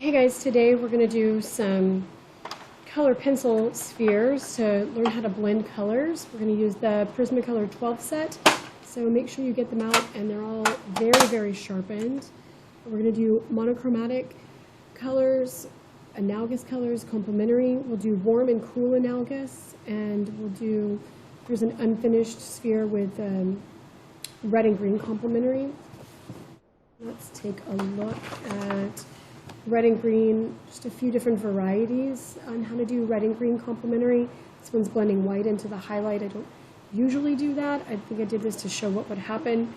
Hey guys, today we're going to do some color pencil spheres to learn how to blend colors. We're going to use the Prismacolor 12 set, so make sure you get them out and they're all very, very sharpened. We're going to do monochromatic colors, analogous colors, complementary. We'll do warm and cool analogous, and there's an unfinished sphere with red and green complementary. Let's take a look at red and green, just a few different varieties on how to do red and green complementary. This one's blending white into the highlight. I don't usually do that. I think I did this to show what would happen.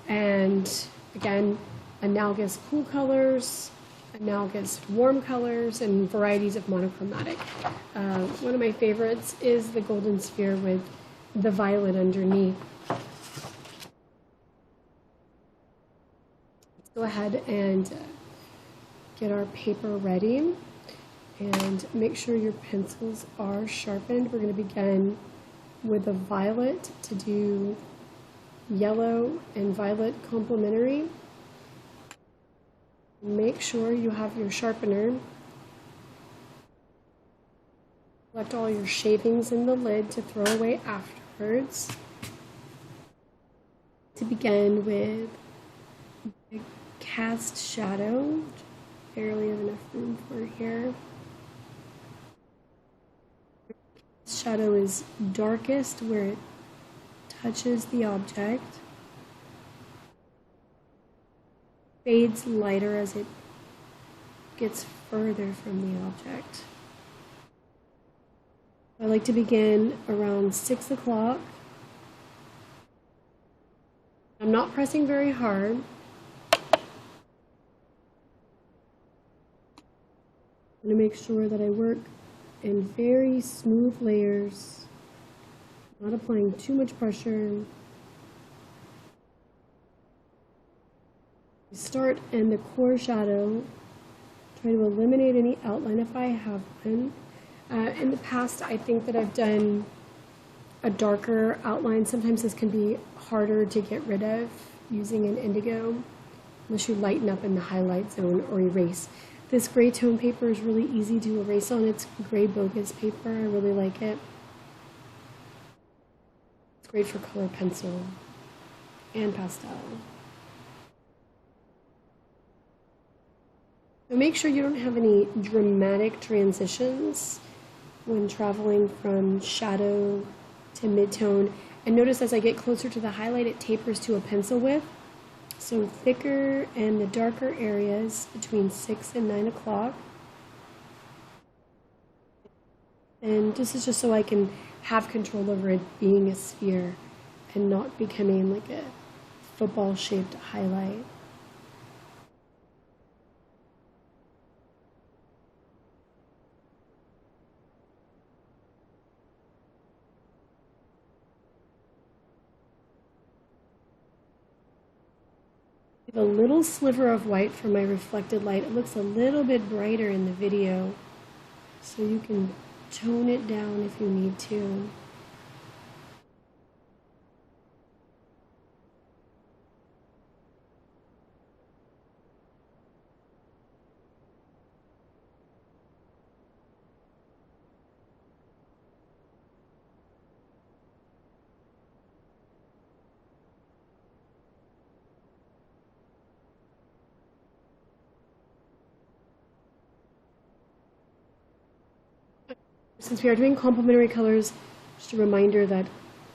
And again, analogous cool colors, analogous warm colors, and varieties of monochromatic. One of my favorites is the golden sphere with the violet underneath. Let's go ahead and get our paper ready and make sure your pencils are sharpened. We're going to begin with a violet to do yellow and violet complementary. Make sure you have your sharpener. Collect all your shavings in the lid to throw away afterwards. To begin with a cast shadow. Barely have enough room for here. Shadow is darkest where it touches the object. Fades lighter as it gets further from the object. I like to begin around 6 o'clock. I'm not pressing very hard. I'm going to make sure that I work in very smooth layers, not applying too much pressure. Start in the core shadow, try to eliminate any outline if I have one. In the past, I think that I've done a darker outline. Sometimes this can be harder to get rid of using an indigo, unless you lighten up in the highlight zone or erase. This gray tone paper is really easy to erase on. It's gray bogus paper. I really like it. It's great for color pencil and pastel. So make sure you don't have any dramatic transitions when traveling from shadow to mid-tone. And notice as I get closer to the highlight, it tapers to a pencil width. So thicker and the darker areas between 6 and 9 o'clock. And this is just so I can have control over it being a sphere and not becoming like a football-shaped highlight. A little sliver of white for my reflected light. It looks a little bit brighter in the video, so you can tone it down if you need to. Since we are doing complementary colors, just a reminder that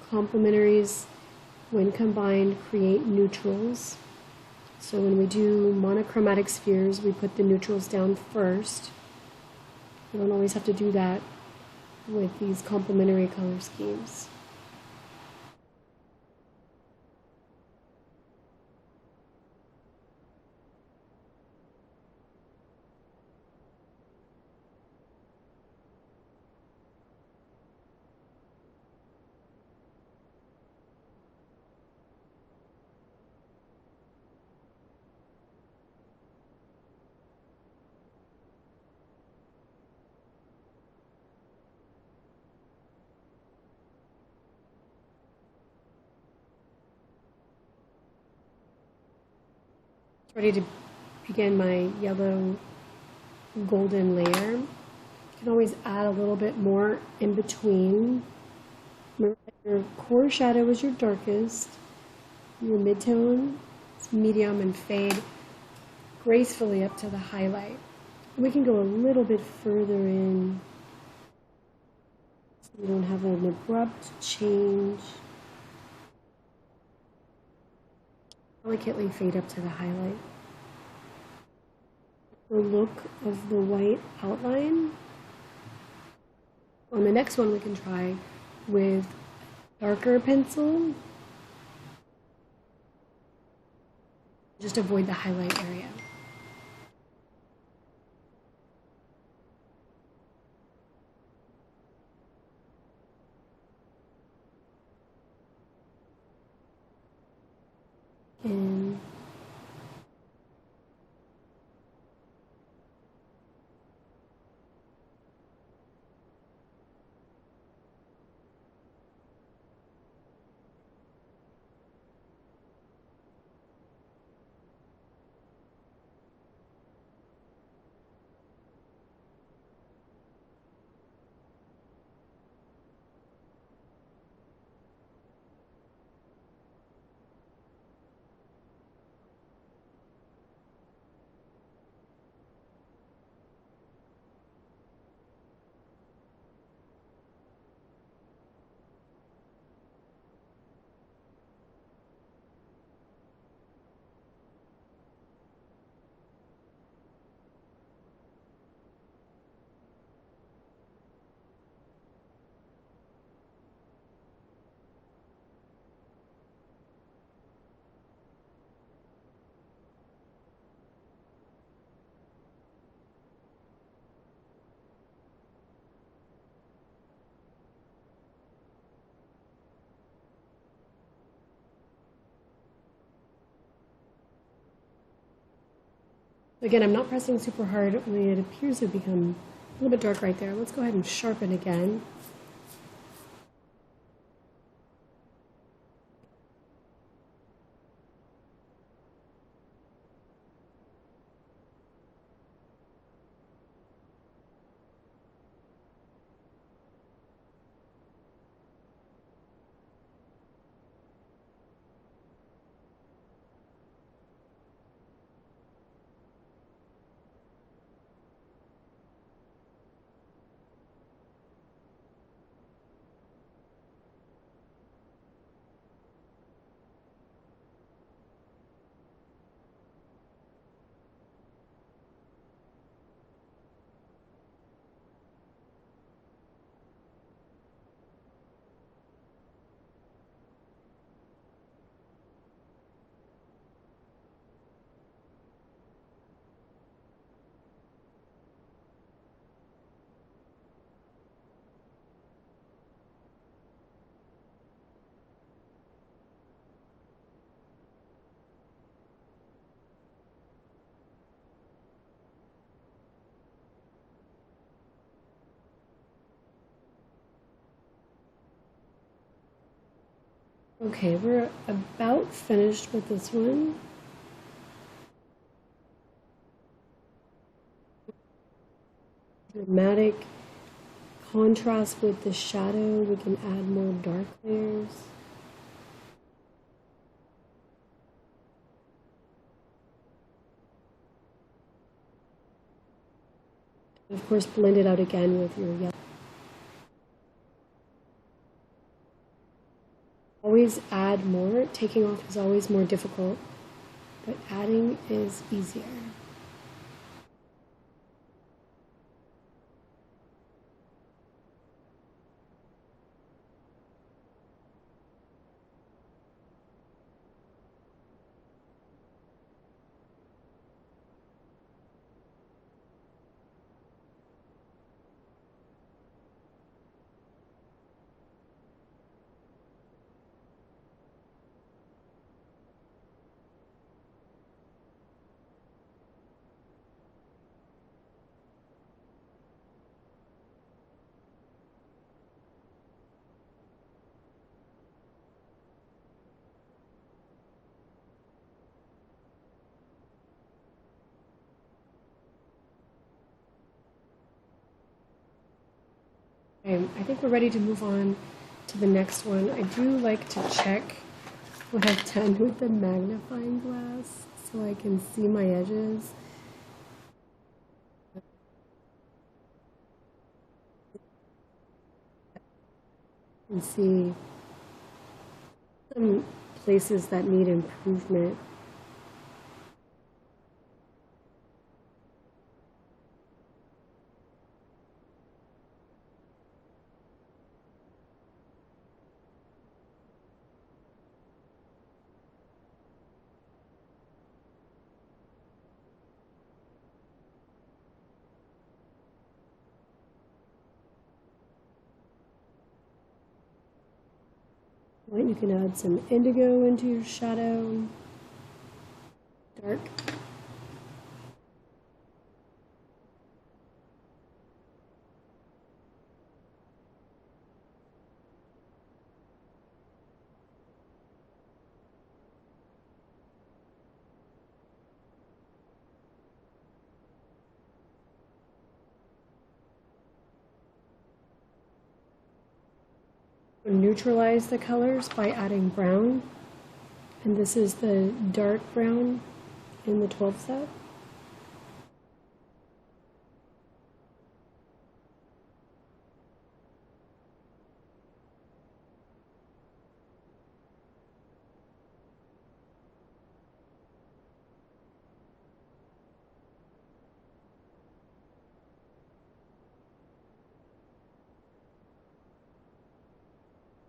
complementaries, when combined, create neutrals. So when we do monochromatic spheres, we put the neutrals down first. You don't always have to do that with these complementary color schemes. Ready to begin my yellow golden layer. You can always add a little bit more in between. Remember that your core shadow is your darkest, your midtone is medium, and fade gracefully up to the highlight. We can go a little bit further in so we don't have an abrupt change. Delicately fade up to the highlight. The look of the white outline. On the next one, we can try with darker pencil. Just avoid the highlight area. And again, I'm not pressing super hard, only it appears to become a little bit dark right there. Let's go ahead and sharpen again. Okay, we're about finished with this one. Dramatic contrast with the shadow, we can add more dark layers. And of course, blend it out again with your yellow. Always add more. Taking off is always more difficult, but adding is easier. Okay, I think we're ready to move on to the next one. I do like to check what I've done with the magnifying glass so I can see my edges. And see some places that need improvement. You can add some indigo into your shadow, dark. Neutralize the colors by adding brown, and this is the dark brown in the 12 set.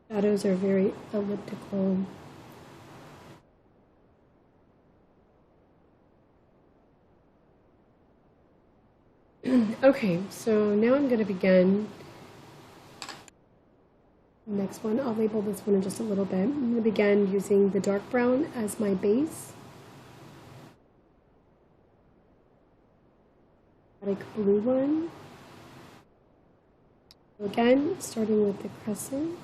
Shadows are very elliptical. Okay, so now I'm going to begin. Next one, I'll label this one in just a little bit. I'm going to begin using the dark brown as my base. Like blue one. Again, starting with the crescent.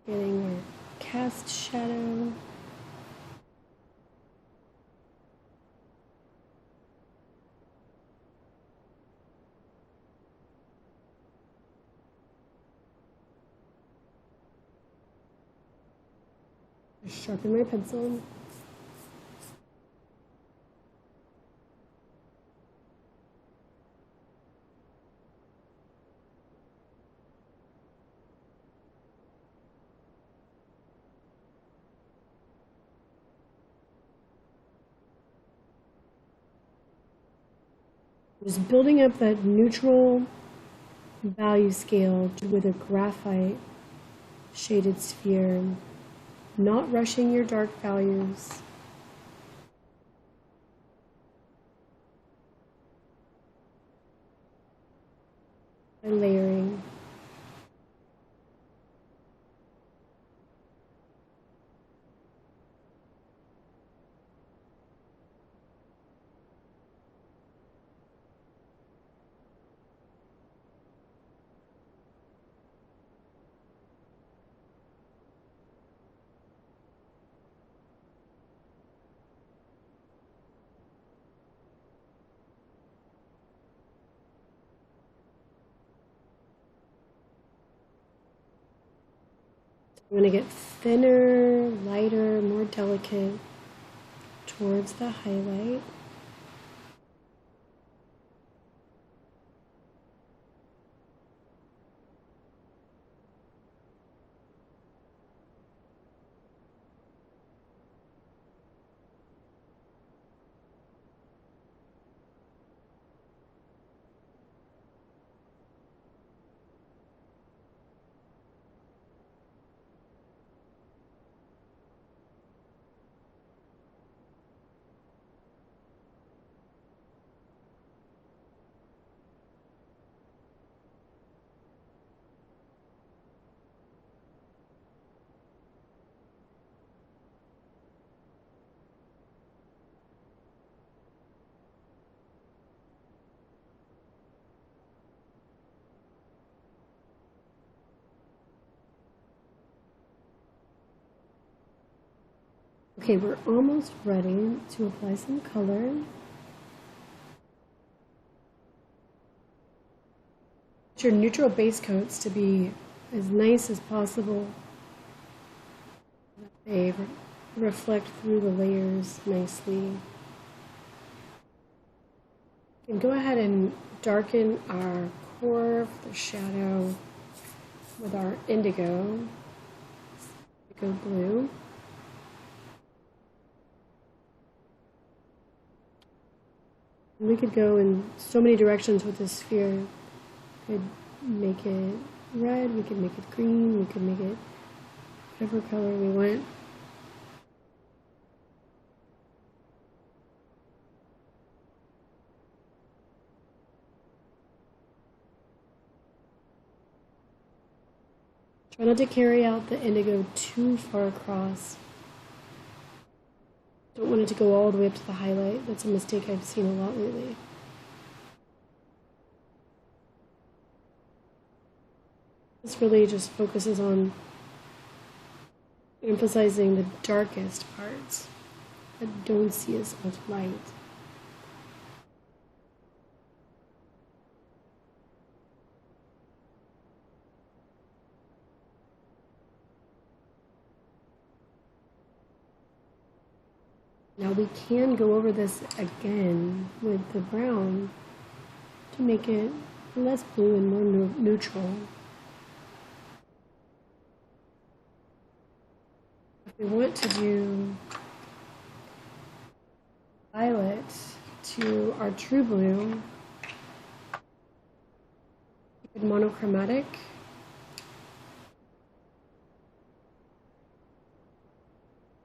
Getting our cast shadow. Sharpen my pencil. Just building up that neutral value scale with a graphite shaded sphere, not rushing your dark values. By layering. I'm going to get thinner, lighter, more delicate towards the highlight. Okay, we're almost ready to apply some color. Get your neutral base coats to be as nice as possible. They reflect through the layers nicely. And go ahead and darken our core for the shadow with our indigo blue. And we could go in so many directions with this sphere. We could make it red, we could make it green, we could make it whatever color we want. Try not to carry out the indigo too far across. Don't want it to go all the way up to the highlight. That's a mistake I've seen a lot lately. This really just focuses on emphasizing the darkest parts that don't see as much light. Now we can go over this again with the brown to make it less blue and more neutral. If we want to do violet to our true blue, monochromatic.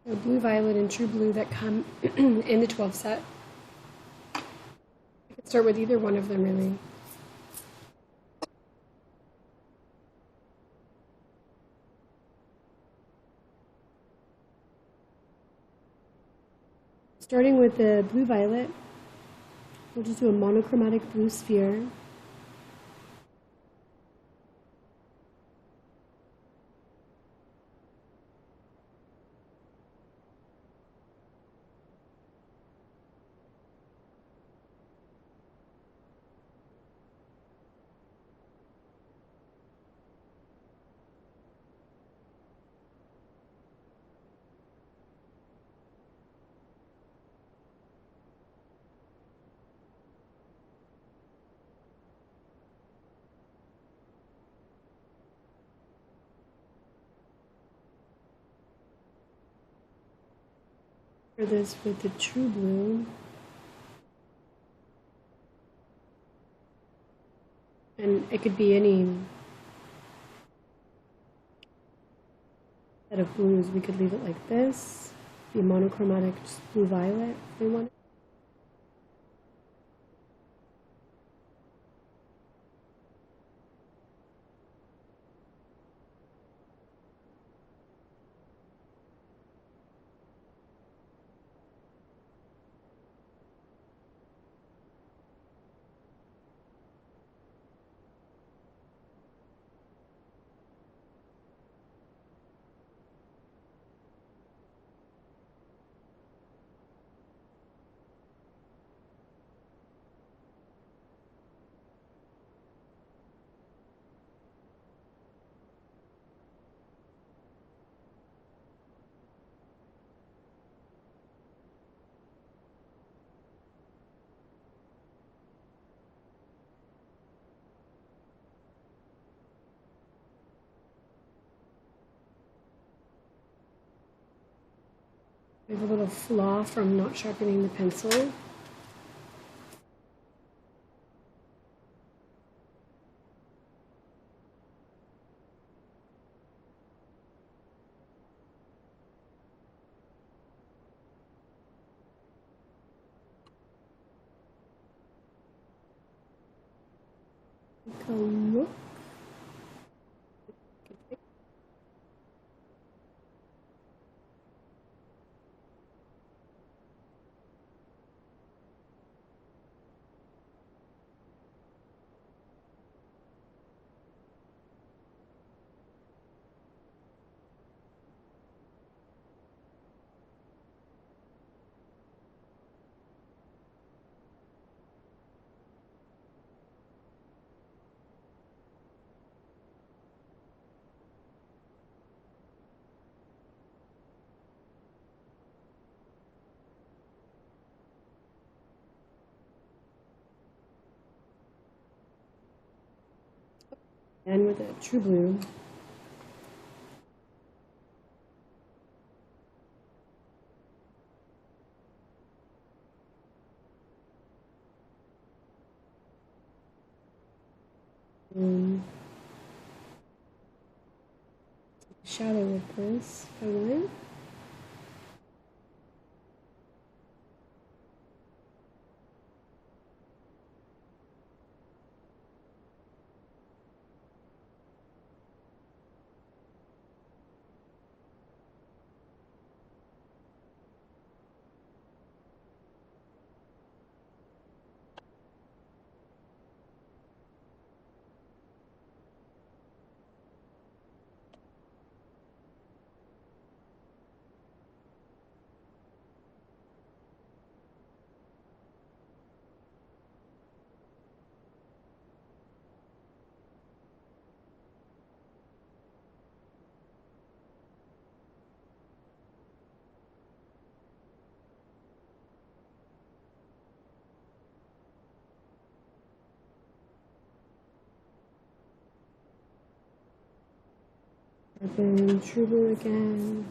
So blue, violet, and true blue that come in the 12 set. I could start with either one of them, really. Starting with the blue, violet, we'll just do a monochromatic blue sphere. For this with the true blue. And it could be any set of blues. We could leave it like this, be monochromatic, just blue violet if we want. We have a little flaw from not sharpening the pencil. Take a look. And with a true blue. Shadow with this if I want. Then true blue again.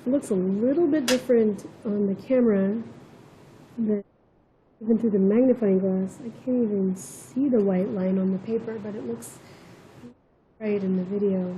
It looks a little bit different on the camera than even through the magnifying glass. I can't even see the white line on the paper, but it looks right in the video.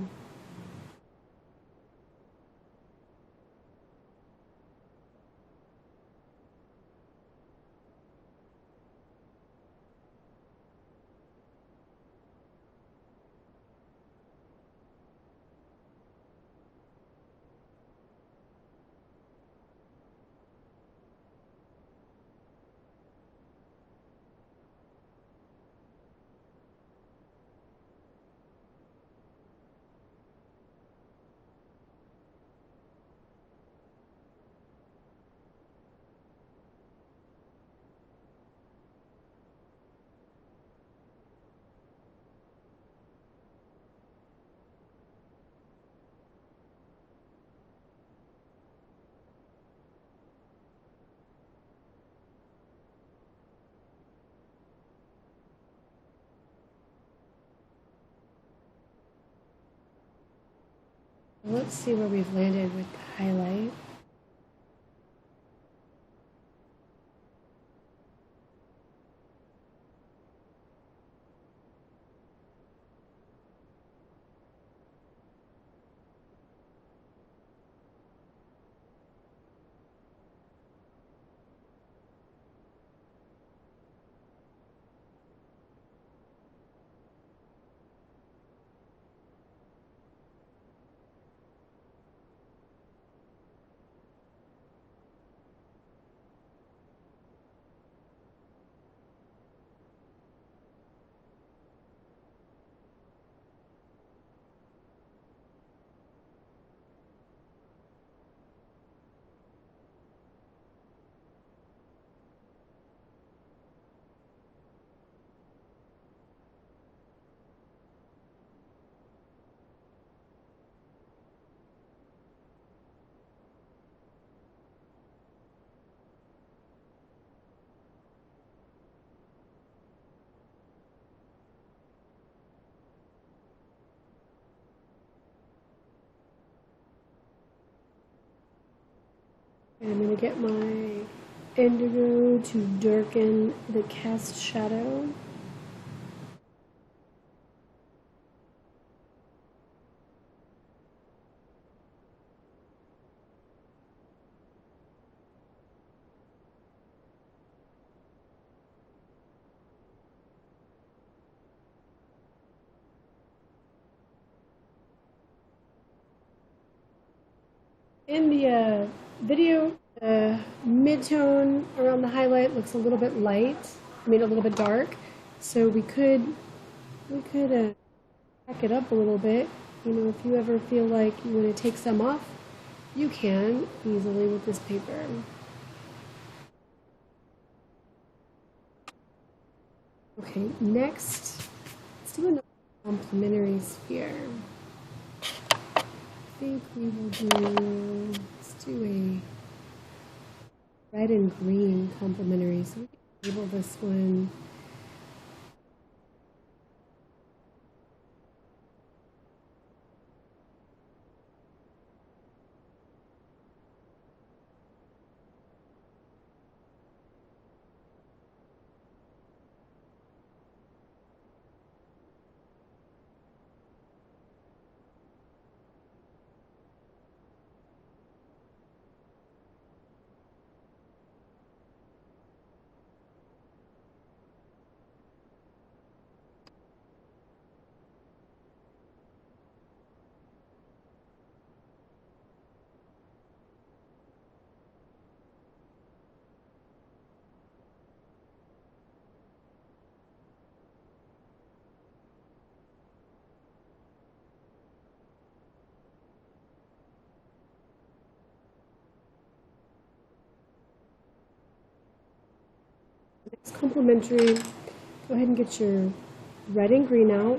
Let's see where we've landed with the highlight. And I'm going to get my indigo to darken the cast shadow. In the video, the mid-tone around the highlight looks a little bit light, a little bit dark. So we could back it up a little bit. You know, if you ever feel like you want to take some off, you can easily with this paper. Okay, next, let's do another complementary sphere. I think we will do, let's do a red and green complementary. So we can label this one Complementary. Go ahead and get your red and green out.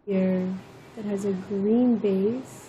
Here, that has a green base.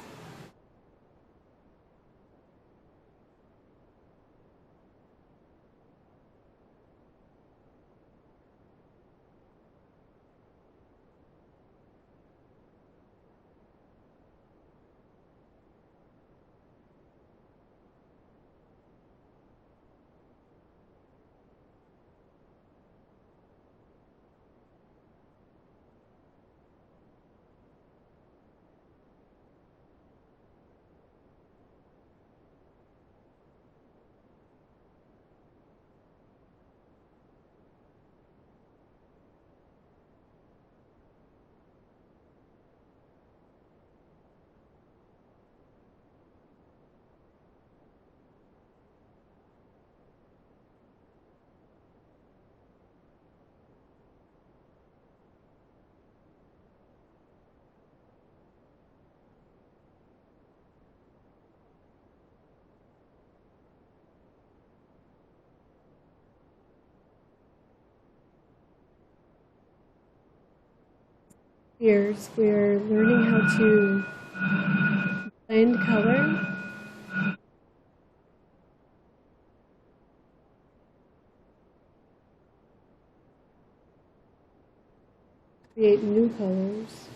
Here's we're learning how to blend color. Create new colors.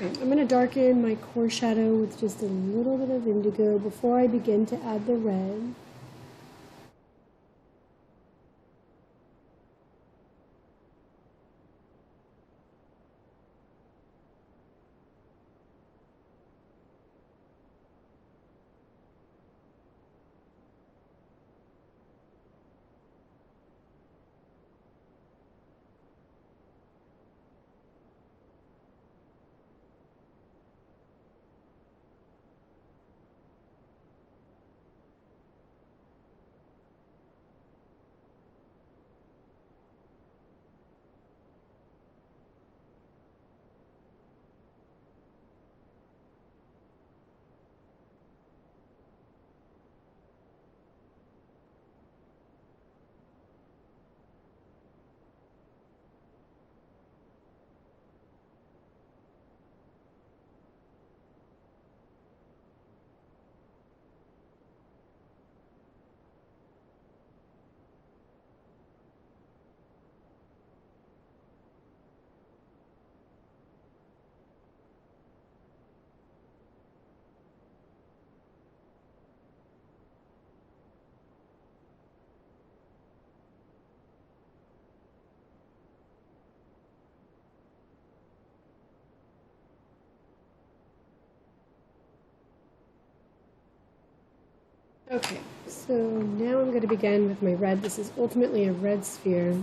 Okay, I'm going to darken my core shadow with just a little bit of indigo before I begin to add the red. Okay, so now I'm going to begin with my red. This is ultimately a red sphere.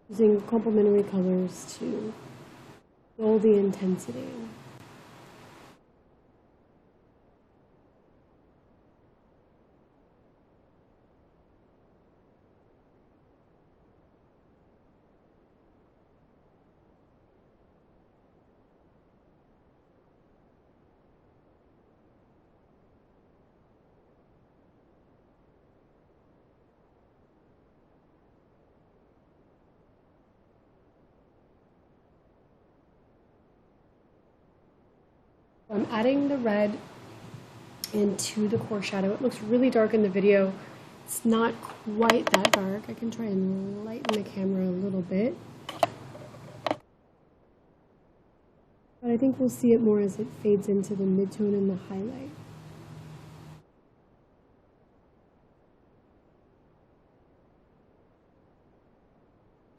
Using complementary colors to build the intensity. I'm adding the red into the core shadow. It looks really dark in the video. It's not quite that dark. I can try and lighten the camera a little bit. But I think we'll see it more as it fades into the midtone and the highlight.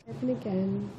Sharpen again.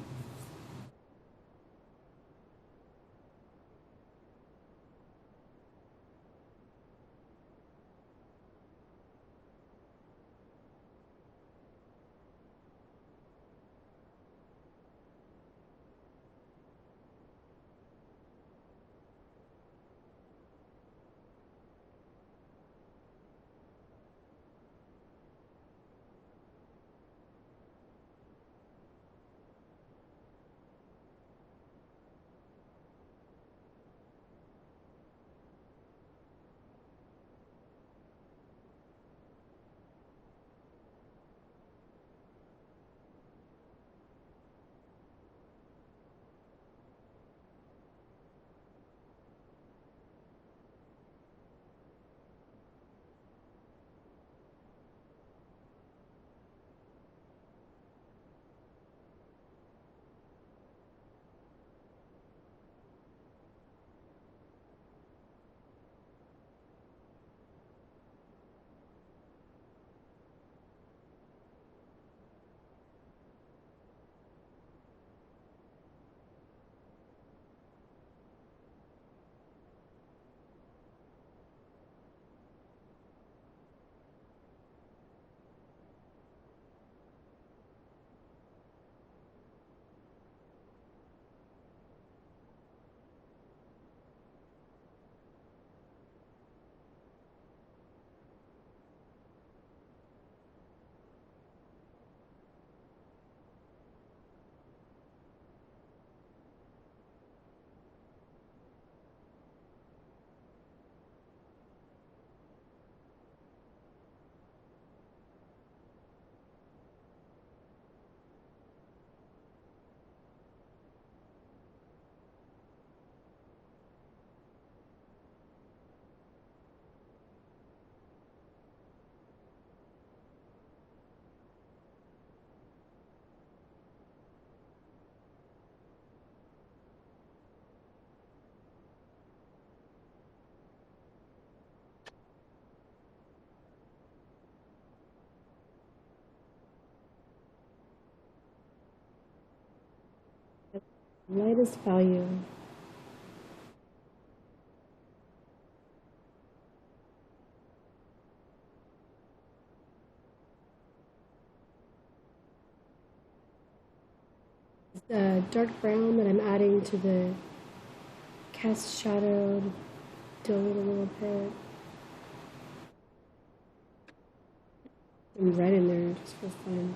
Lightest value. The dark brown that I'm adding to the cast shadow to dilute a little bit. And red in there just for fun.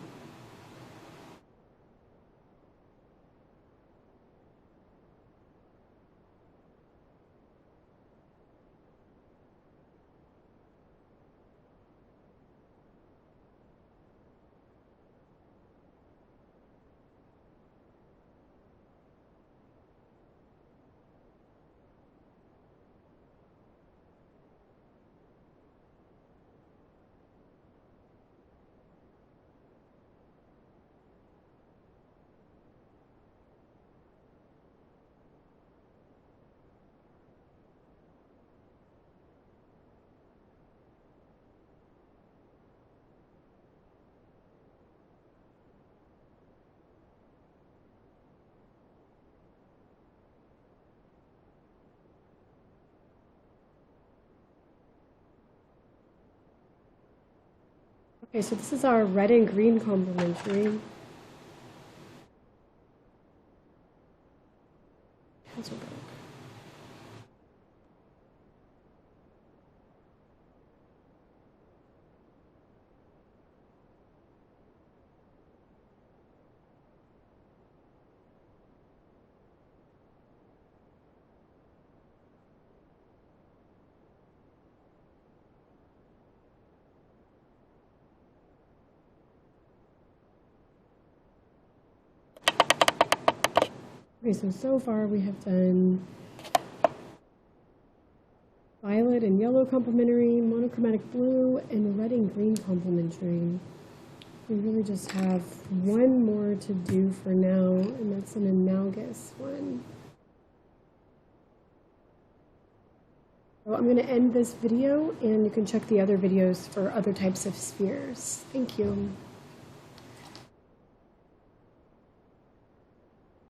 Okay, so this is our red and green complementary. Pencil book. Okay, so far we have done violet and yellow complementary, monochromatic blue, and red and green complementary. We really just have one more to do for now, and that's an analogous one. So I'm going to end this video, and you can check the other videos for other types of spheres. Thank you.